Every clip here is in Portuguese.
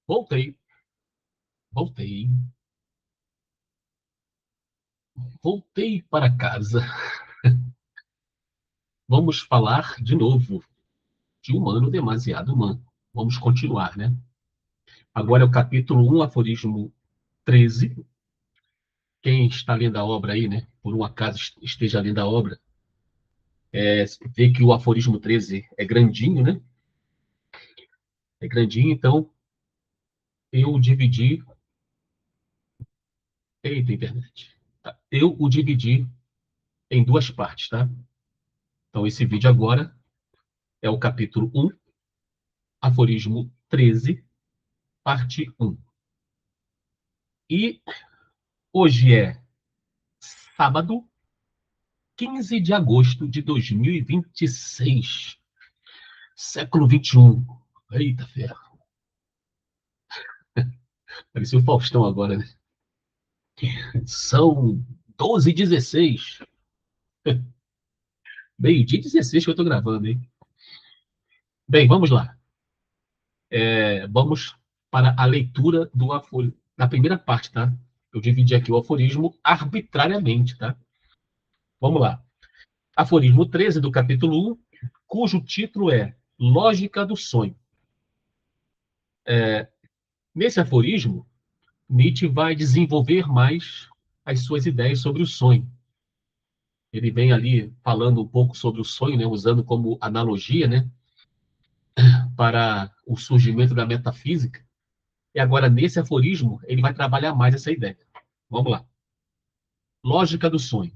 Voltei, voltei, voltei para casa. Vamos falar de novo de Humano Demasiado Humano. Vamos continuar, né? Agora é o capítulo 1, aforismo 13. Quem está lendo a obra aí, né? Por um acaso esteja lendo a obra, vê que o aforismo 13 é grandinho, né? É grandinho, então eu dividi. Eita, internet. Tá. Eu o dividi em duas partes, tá? Então esse vídeo agora é o capítulo 1, aforismo 13, parte 1. E hoje é sábado, 15 de agosto de 2026, século 21. Eita ferro. Parecia o Faustão agora, né? São 12h16. Meio-dia 16 que eu tô gravando, hein? Bem, vamos lá. Vamos para a leitura do aforismo. Na primeira parte, tá? Eu dividi aqui o aforismo arbitrariamente, tá? Vamos lá. Aforismo 13 do capítulo 1, cujo título é Lógica do Sonho. Nesse aforismo, Nietzsche vai desenvolver mais as suas ideias sobre o sonho. Ele vem ali falando um pouco sobre o sonho, né, usando como analogia, né, para o surgimento da metafísica. E agora, nesse aforismo, ele vai trabalhar mais essa ideia. Vamos lá. Lógica do sonho.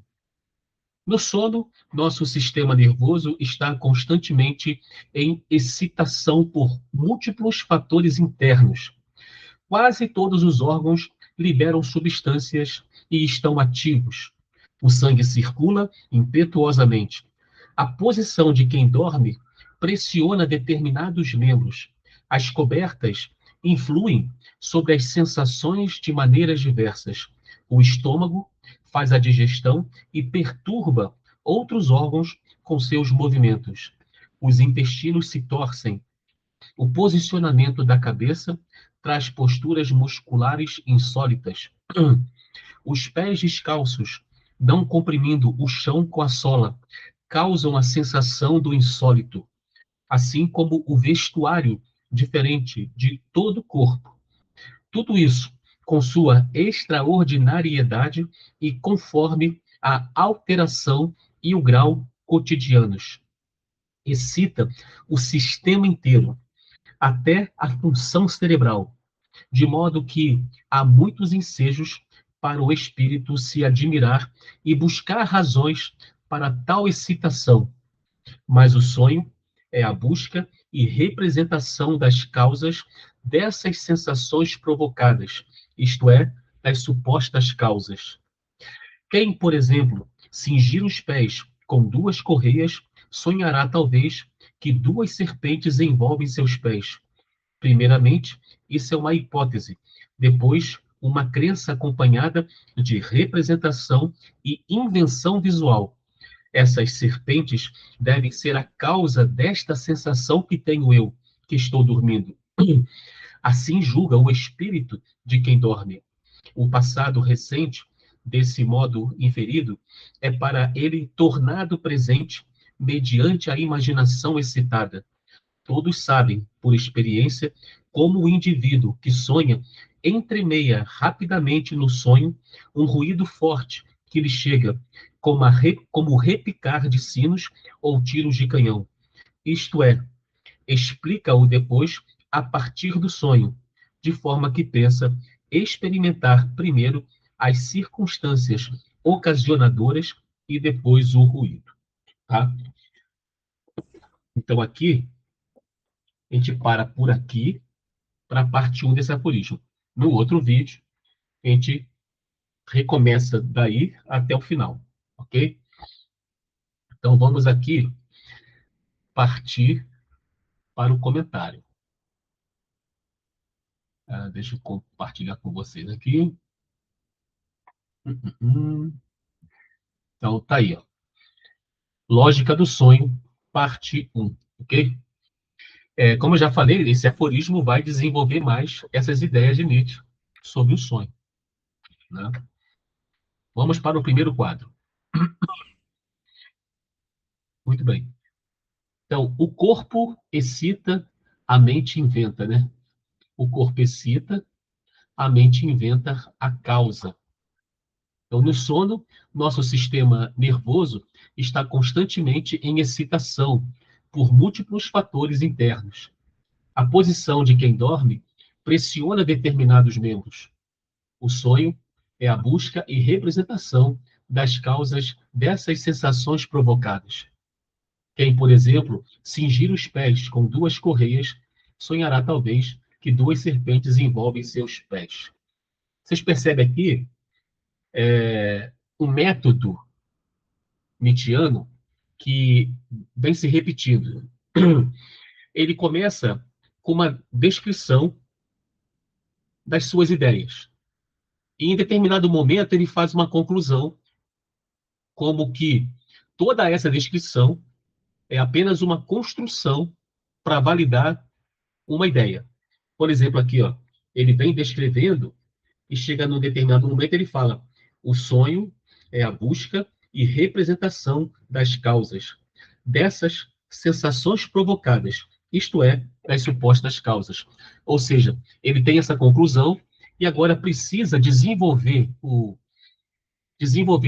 No sono, nosso sistema nervoso está constantemente em excitação por múltiplos fatores internos. Quase todos os órgãos liberam substâncias e estão ativos. O sangue circula impetuosamente. A posição de quem dorme pressiona determinados membros. As cobertas influem sobre as sensações de maneiras diversas. O estômago faz a digestão e perturba outros órgãos com seus movimentos. Os intestinos se torcem. O posicionamento da cabeça traz posturas musculares insólitas. Os pés descalços, não comprimindo o chão com a sola, causam a sensação do insólito, assim como o vestuário diferente de todo o corpo. Tudo isso com sua extraordinariedade e conforme a alteração e o grau cotidianos. Excita o sistema inteiro, até a função cerebral, de modo que há muitos ensejos para o espírito se admirar e buscar razões para tal excitação, mas o sonho é a busca e representação das causas dessas sensações provocadas, isto é, das supostas causas. Quem, por exemplo, cingir os pés com duas correias, sonhará talvez que duas serpentes envolvem seus pés. Primeiramente, isso é uma hipótese. Depois, uma crença acompanhada de representação e invenção visual. Essas serpentes devem ser a causa desta sensação que tenho eu, que estou dormindo. Assim julga o espírito de quem dorme. O passado recente, desse modo inferido, é para ele tornado presente mediante a imaginação excitada. Todos sabem, por experiência, como o indivíduo que sonha entremeia rapidamente no sonho um ruído forte que lhe chega, como o repicar de sinos ou tiros de canhão. Isto é, explica-o depois a partir do sonho, de forma que pensa experimentar primeiro as circunstâncias ocasionadoras e depois o ruído. Tá? Então, aqui, a gente para por aqui para a parte 1 desse aforismo. No outro vídeo, a gente recomeça daí até o final, ok? Então, vamos aqui partir para o comentário. Deixa eu compartilhar com vocês aqui. Então, tá aí, ó. Lógica do sonho, parte 1, ok? Como eu já falei, esse aforismo vai desenvolver mais essas ideias de Nietzsche sobre o sonho, né? Vamos para o primeiro quadro. Muito bem. Então, o corpo excita, a mente inventa, né? O corpo excita, a mente inventa a causa. Então, no sono, nosso sistema nervoso está constantemente em excitação por múltiplos fatores internos. A posição de quem dorme pressiona determinados membros. O sonho é a busca e representação das causas dessas sensações provocadas. Quem, por exemplo, cingir os pés com duas correias, sonhará talvez que duas serpentes envolvem seus pés. Vocês percebem aqui um método Nietzscheano que vem se repetindo. Ele começa com uma descrição das suas ideias. E em determinado momento ele faz uma conclusão, como que toda essa descrição é apenas uma construção para validar uma ideia. Por exemplo, aqui, ó, ele vem descrevendo e chega num determinado momento ele fala: o sonho é a busca e representação das causas dessas sensações provocadas, isto é, das supostas causas. Ou seja, ele tem essa conclusão e agora precisa desenvolver o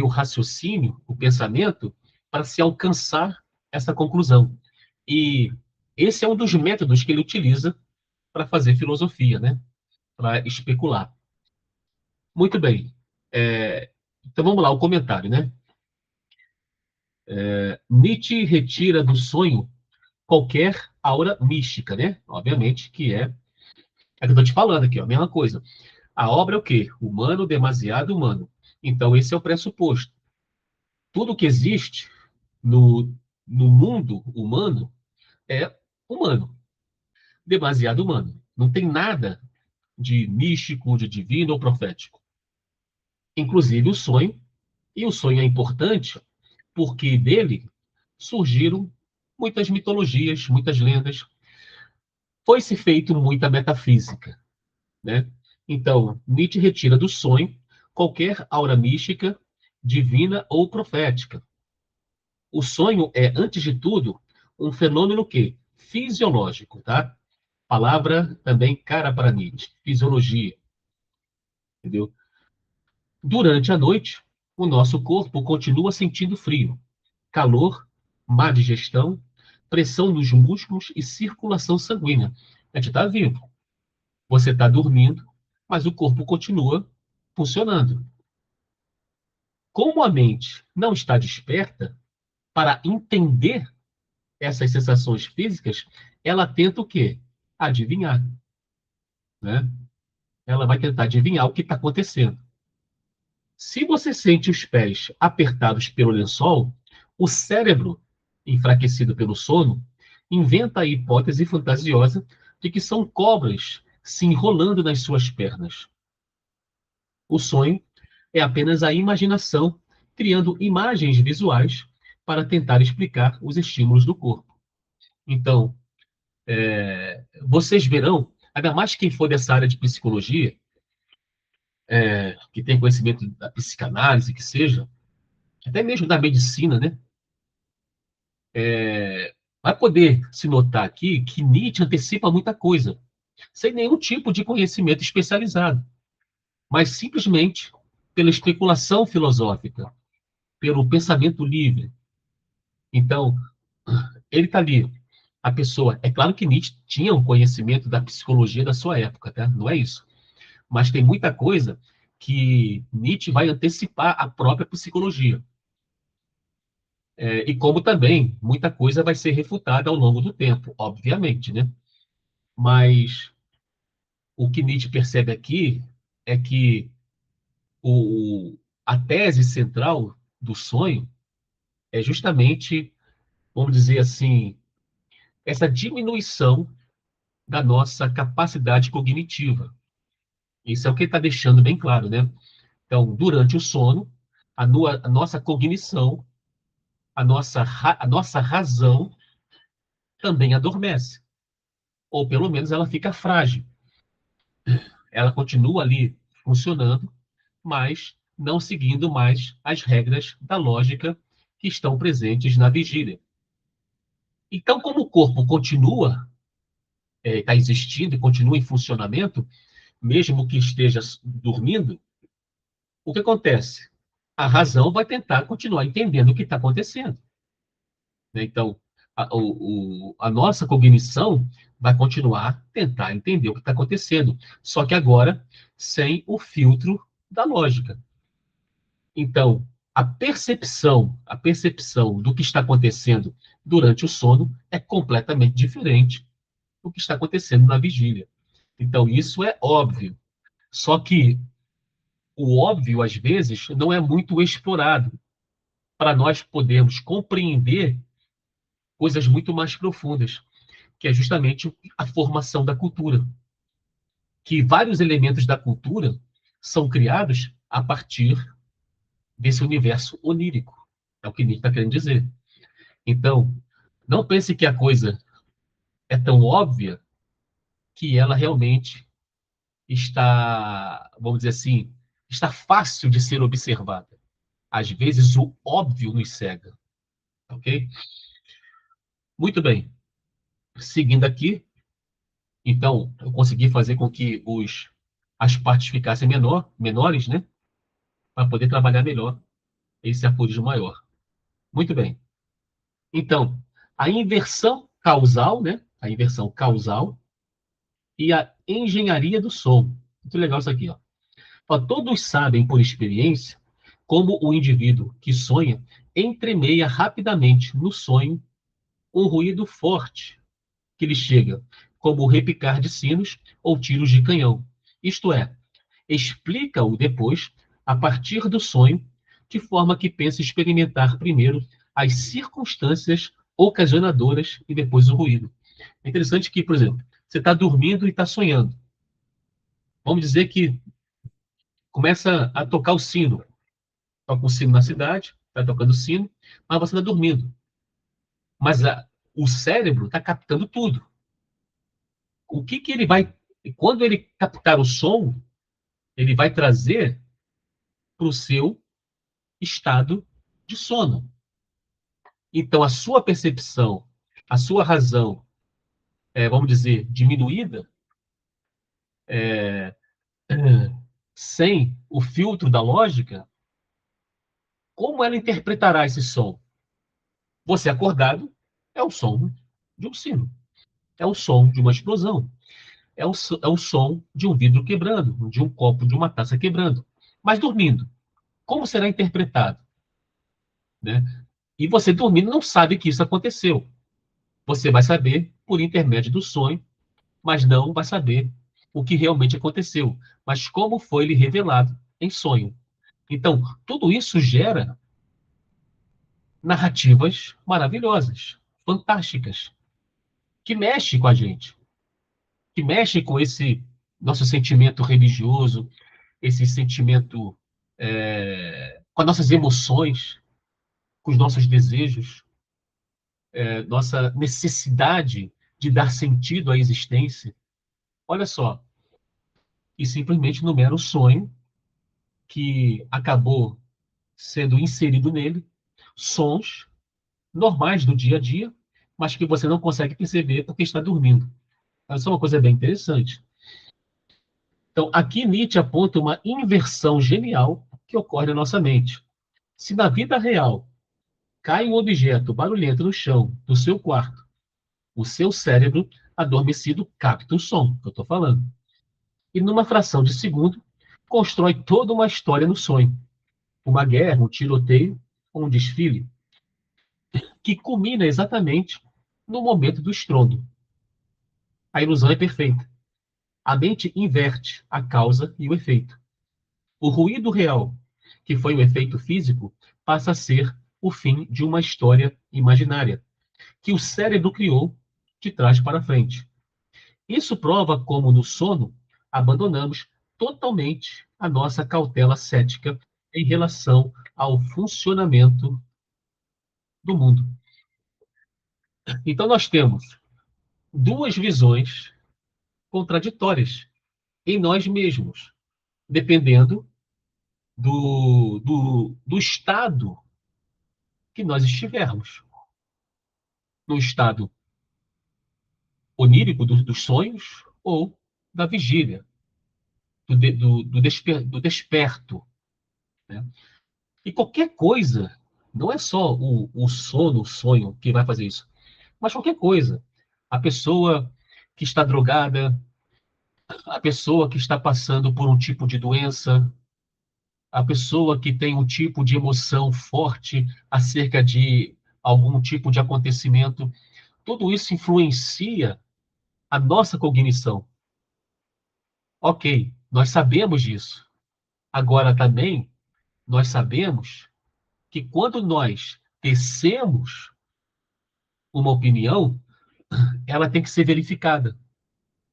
raciocínio, o pensamento, para se alcançar essa conclusão. E esse é um dos métodos que ele utiliza para fazer filosofia, né? Para especular. Muito bem. Então vamos lá, o comentário, né? Nietzsche retira do sonho qualquer aura mística, né? Obviamente que é que eu estou te falando aqui, ó, a mesma coisa. A obra é o quê? Humano, demasiado humano. Então esse é o pressuposto. Tudo que existe no, no mundo humano é humano, demasiado humano. Não tem nada de místico, de divino ou profético. Inclusive o sonho, e o sonho é importante porque dele surgiram muitas mitologias, muitas lendas. Foi-se feito muita metafísica, né? Então, Nietzsche retira do sonho qualquer aura mística, divina ou profética. O sonho é, antes de tudo, um fenômeno que fisiológico, tá? Palavra também cara para Nietzsche, fisiologia, entendeu? Durante a noite, o nosso corpo continua sentindo frio, calor, má digestão, pressão nos músculos e circulação sanguínea. A gente está vivo. Você está dormindo, mas o corpo continua funcionando. Como a mente não está desperta para entender essas sensações físicas, ela tenta o quê? Adivinhar, né? Ela vai tentar adivinhar o que está acontecendo. Se você sente os pés apertados pelo lençol, o cérebro, enfraquecido pelo sono, inventa a hipótese fantasiosa de que são cobras se enrolando nas suas pernas. O sonho é apenas a imaginação criando imagens visuais para tentar explicar os estímulos do corpo. Então, vocês verão, ainda mais quem for dessa área de psicologia, que tem conhecimento da psicanálise, que seja, até mesmo da medicina, né? Vai poder se notar aqui que Nietzsche antecipa muita coisa, sem nenhum tipo de conhecimento especializado, mas simplesmente pela especulação filosófica, pelo pensamento livre. Então, ele está ali. A pessoa, é claro que Nietzsche tinha um conhecimento da psicologia da sua época, tá? Não é isso. Mas tem muita coisa que Nietzsche vai antecipar a própria psicologia. E como também muita coisa vai ser refutada ao longo do tempo, obviamente, né? Mas o que Nietzsche percebe aqui é que a tese central do sonho é justamente, vamos dizer assim, essa diminuição da nossa capacidade cognitiva. Isso é o que ele está deixando bem claro, né? Então, durante o sono, a nossa cognição, a nossa razão também adormece. ou pelo menos ela fica frágil. Ela continua ali funcionando, mas não seguindo mais as regras da lógica que estão presentes na vigília. Então, como o corpo continua está existindo e continua em funcionamento, mesmo que esteja dormindo, o que acontece? A razão vai tentar continuar entendendo o que está acontecendo. Né? Então, a nossa cognição vai continuar a tentar entender o que está acontecendo, só que agora sem o filtro da lógica. Então, a percepção do que está acontecendo durante o sono é completamente diferente do que está acontecendo na vigília. Então, isso é óbvio. Só que o óbvio, às vezes, não é muito explorado para nós podermos compreender coisas muito mais profundas, que é justamente a formação da cultura. Que vários elementos da cultura são criados a partir desse universo onírico. É o que Nietzsche está querendo dizer. Então, não pense que a coisa é tão óbvia que ela realmente está, vamos dizer assim, está fácil de ser observada. Às vezes o óbvio nos cega, ok? Muito bem. Seguindo aqui, então, eu consegui fazer com que as partes ficassem menores, né? Para poder trabalhar melhor esse aforismo maior. Muito bem. Então, a inversão causal, né? A inversão causal e a engenharia do som. Muito legal isso aqui, ó. Ó, todos sabem por experiência como o indivíduo que sonha entremeia rapidamente no sonho um ruído forte que lhe chega, como o repicar de sinos ou tiros de canhão. Isto é, explica-o depois, a partir do sonho, de forma que pensa experimentar primeiro as circunstâncias ocasionadoras e depois o ruído. É interessante que, por exemplo, você está dormindo e está sonhando. Vamos dizer que começa a tocar o sino. Toca um sino na cidade, está tocando o sino, mas você está dormindo. Mas o cérebro está captando tudo. O que, que ele vai. Quando ele captar o som, ele vai trazer para o seu estado de sono. Então, a sua percepção, a sua razão, vamos dizer, diminuída, sem o filtro da lógica, como ela interpretará esse som? Você acordado é o som de um sino, é o som de uma explosão, é o som de um vidro quebrando, de um copo, de uma taça quebrando. Mas dormindo, como será interpretado? Né? E você dormindo não sabe que isso aconteceu. Você vai saber por intermédio do sonho, mas não vai saber o que realmente aconteceu, mas como foi lhe revelado em sonho. Então, tudo isso gera narrativas maravilhosas, fantásticas, que mexem com a gente, que mexem com esse nosso sentimento religioso, esse sentimento com as nossas emoções, com os nossos desejos, nossa necessidade de dar sentido à existência. Olha só, e simplesmente no mero sonho que acabou sendo inserido nele sons normais do dia a dia, mas que você não consegue perceber porque está dormindo. Essa é uma coisa bem interessante. Então, aqui Nietzsche aponta uma inversão genial que ocorre na nossa mente. Se na vida real cai um objeto barulhento no chão do seu quarto, o seu cérebro adormecido capta o som que eu estou falando. E numa fração de segundo, constrói toda uma história no sonho. Uma guerra, um tiroteio ou um desfile, que culmina exatamente no momento do estrondo. A ilusão é perfeita. A mente inverte a causa e o efeito. O ruído real, que foi o efeito físico, passa a ser o fim de uma história imaginária, que o cérebro criou de trás para frente. Isso prova como, no sono, abandonamos totalmente a nossa cautela cética em relação ao funcionamento do mundo. Então, nós temos duas visões contraditórias em nós mesmos, dependendo do estado que nós estivermos. No estado onírico dos sonhos ou da vigília, do desperto. Né? E qualquer coisa, não é só o sono, o sonho que vai fazer isso, mas qualquer coisa. A pessoa que está drogada, a pessoa que está passando por um tipo de doença, a pessoa que tem um tipo de emoção forte acerca de algum tipo de acontecimento, tudo isso influencia a nossa cognição. Ok, nós sabemos disso. Agora também nós sabemos que quando nós tecemos uma opinião, ela tem que ser verificada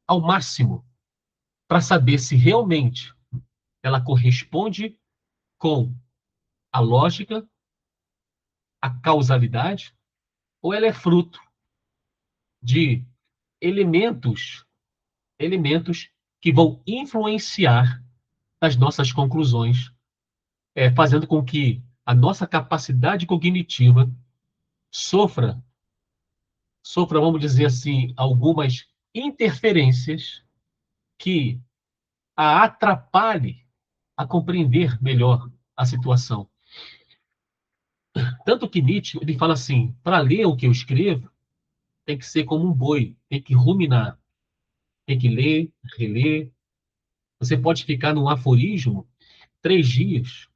ao máximo para saber se realmente ela corresponde com a lógica, a causalidade, ou ela é fruto de elementos, elementos que vão influenciar as nossas conclusões, fazendo com que a nossa capacidade cognitiva sofra, vamos dizer assim, algumas interferências que a atrapalhe a compreender melhor a situação. Tanto que Nietzsche ele fala assim: para ler o que eu escrevo, tem que ser como um boi, tem que ruminar, tem que ler, reler. Você pode ficar num aforismo 3 dias,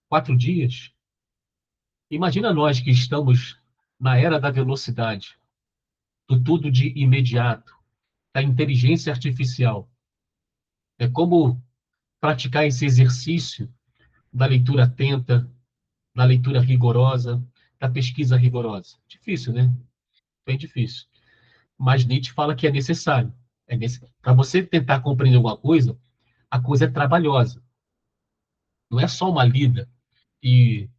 4 dias. Imagina nós que estamos na era da velocidade, do tudo de imediato, da inteligência artificial. É como praticar esse exercício da leitura atenta, da leitura rigorosa, da pesquisa rigorosa. Difícil, né? Bem difícil. Mas Nietzsche fala que é necessário. Para você tentar compreender alguma coisa, a coisa é trabalhosa. Não é só uma lida e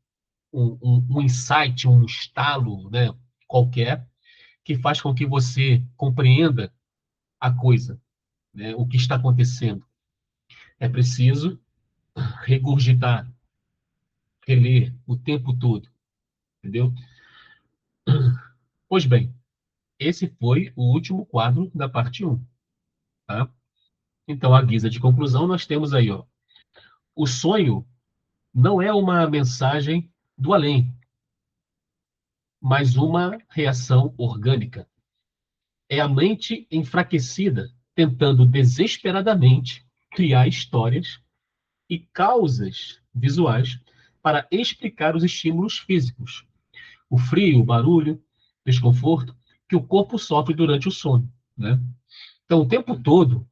um insight, um estalo, né, qualquer, que faz com que você compreenda a coisa, né, o que está acontecendo. É preciso regurgitar, reler o tempo todo, entendeu? Pois bem, esse foi o último quadro da parte 1. Tá? Então, à guisa de conclusão, nós temos aí, ó, o sonho não é uma mensagem do além, mas uma reação orgânica. É a mente enfraquecida tentando desesperadamente criar histórias e causas visuais para explicar os estímulos físicos, o frio, o barulho, o desconforto que o corpo sofre durante o sono, né? Então, o tempo todo,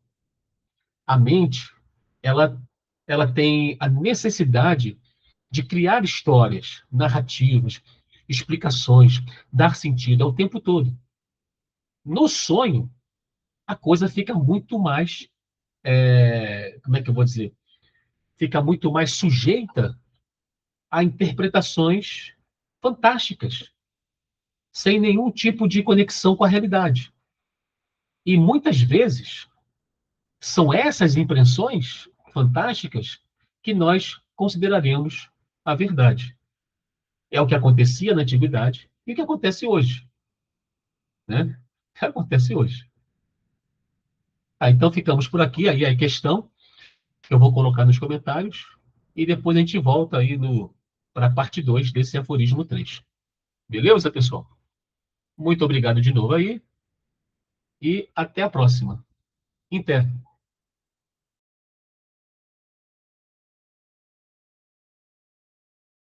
a mente, ela, ela tem a necessidade de criar histórias, narrativas, explicações, dar sentido ao tempo todo. No sonho, a coisa fica muito mais, como é que eu vou dizer? Fica muito mais sujeita a interpretações fantásticas, sem nenhum tipo de conexão com a realidade. E muitas vezes são essas impressões fantásticas que nós consideraremos a verdade. É o que acontecia na antiguidade e o que acontece hoje, né? O que acontece hoje. Então ficamos por aqui, aí a questão que eu vou colocar nos comentários e depois a gente volta aí para a parte 2 desse aforismo 3. Beleza, pessoal? Muito obrigado de novo aí e até a próxima. Em pé.